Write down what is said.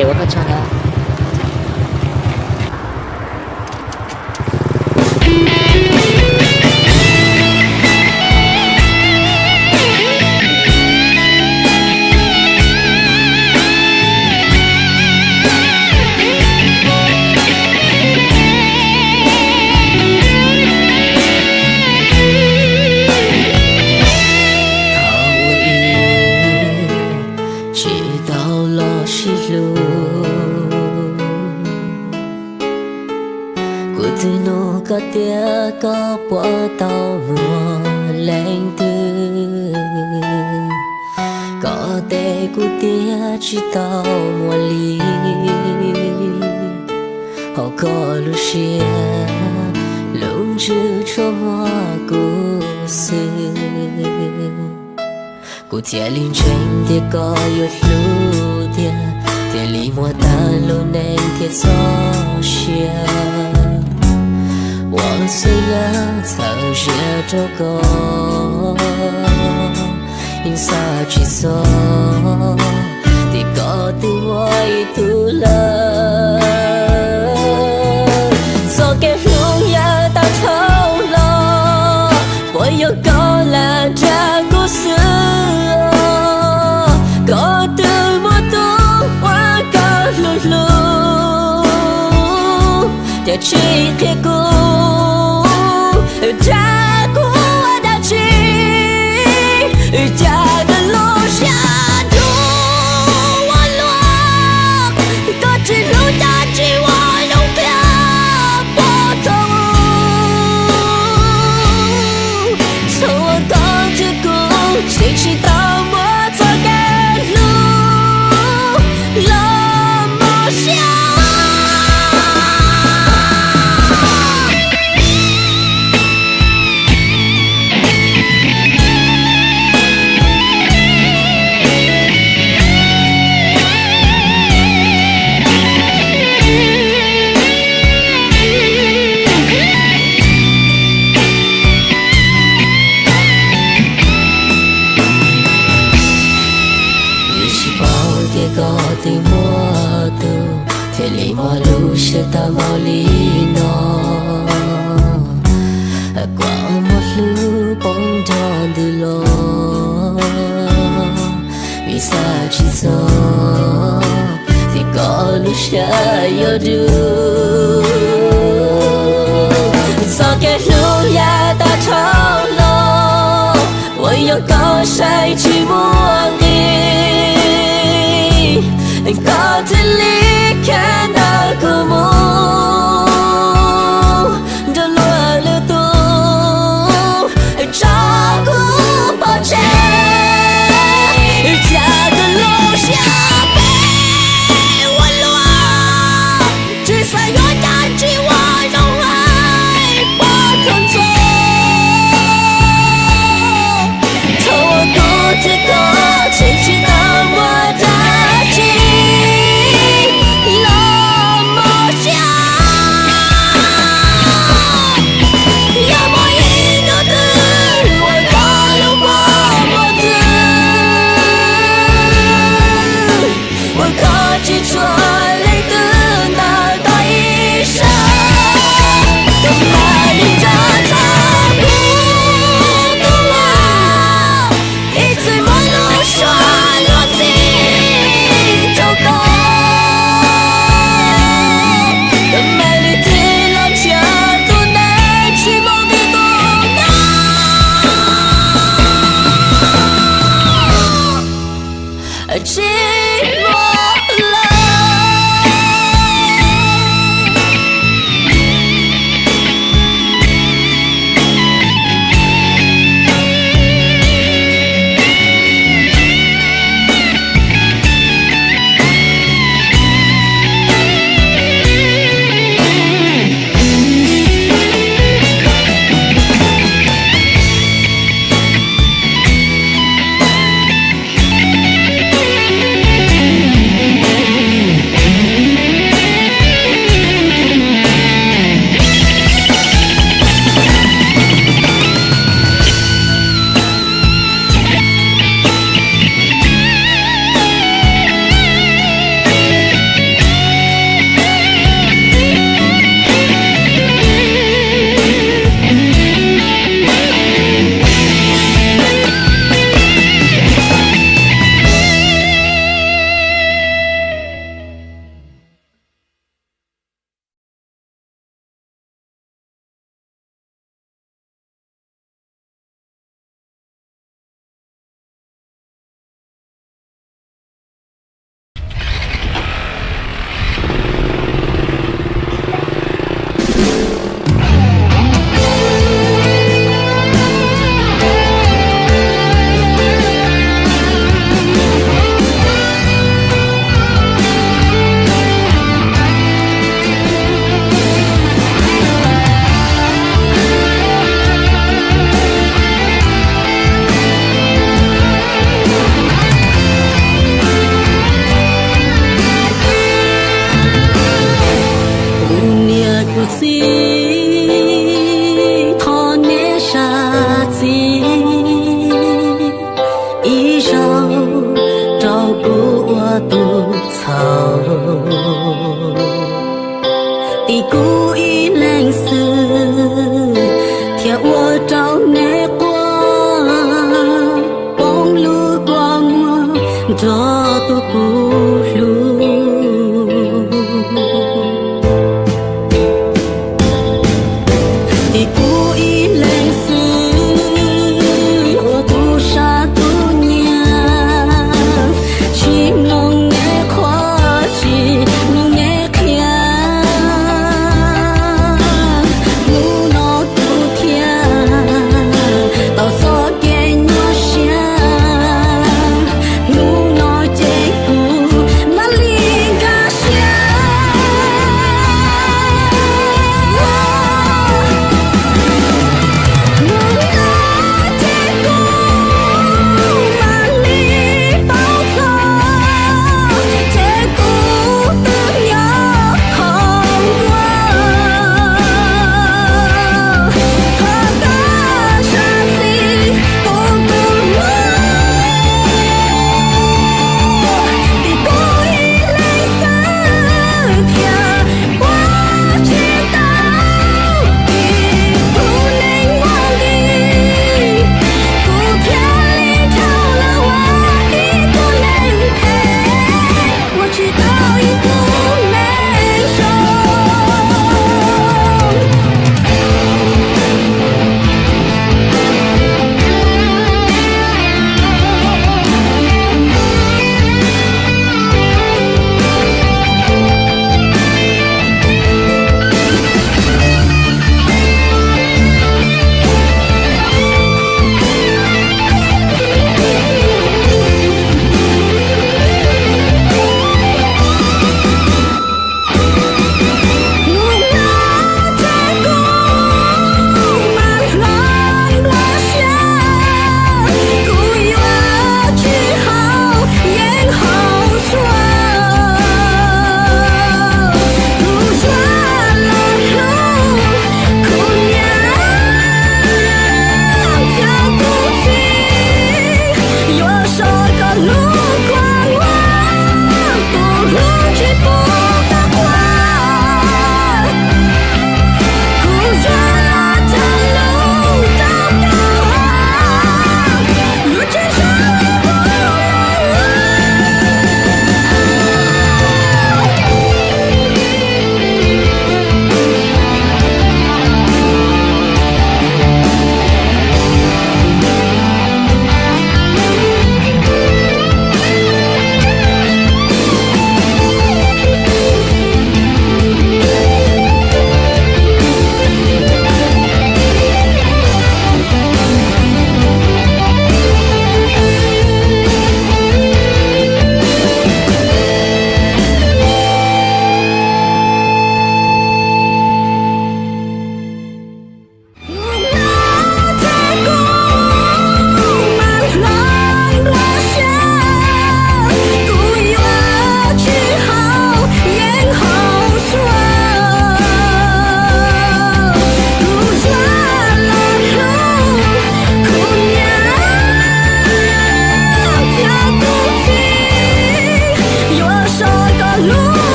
给我个车。từ nô có tia có bỏ tàu mùa lên từ có thể cụ tia chỉ tàu mùa ly họ có lúc xia lúc chưa cho mùa cụ sư cụ tia linh tranh tia có yết lu tia tia li mùa ta luôn nên tia gió xia 我虽然曾学着歌，因啥去说，的歌对我已读了，做给荣耀到头了，我有够了这故事，歌对我懂，我够路路，这去铁骨。 扎过我的情，家的路下住我落，多只路大起我容不不走，从我刚结果，谁知道我走的路那么小。 的摩托，铁里马路是大毛里诺，qua một lúc bóng tròn từ lò, vì sao chỉ gió thì có lúc sẽ yêu được, sao cái lúc ya ta thao lo, 我有高山去摸你。 có thể lý khen đã cô mô cho lùa lưu tu cho cô bỏ trẻ cha cứ lô xa bê hoa lùa chỉ phải gọi ta chỉ hoa trong hai bỏ không cho thâu cô thì có chỉ ta mua ta chỉ寂寞。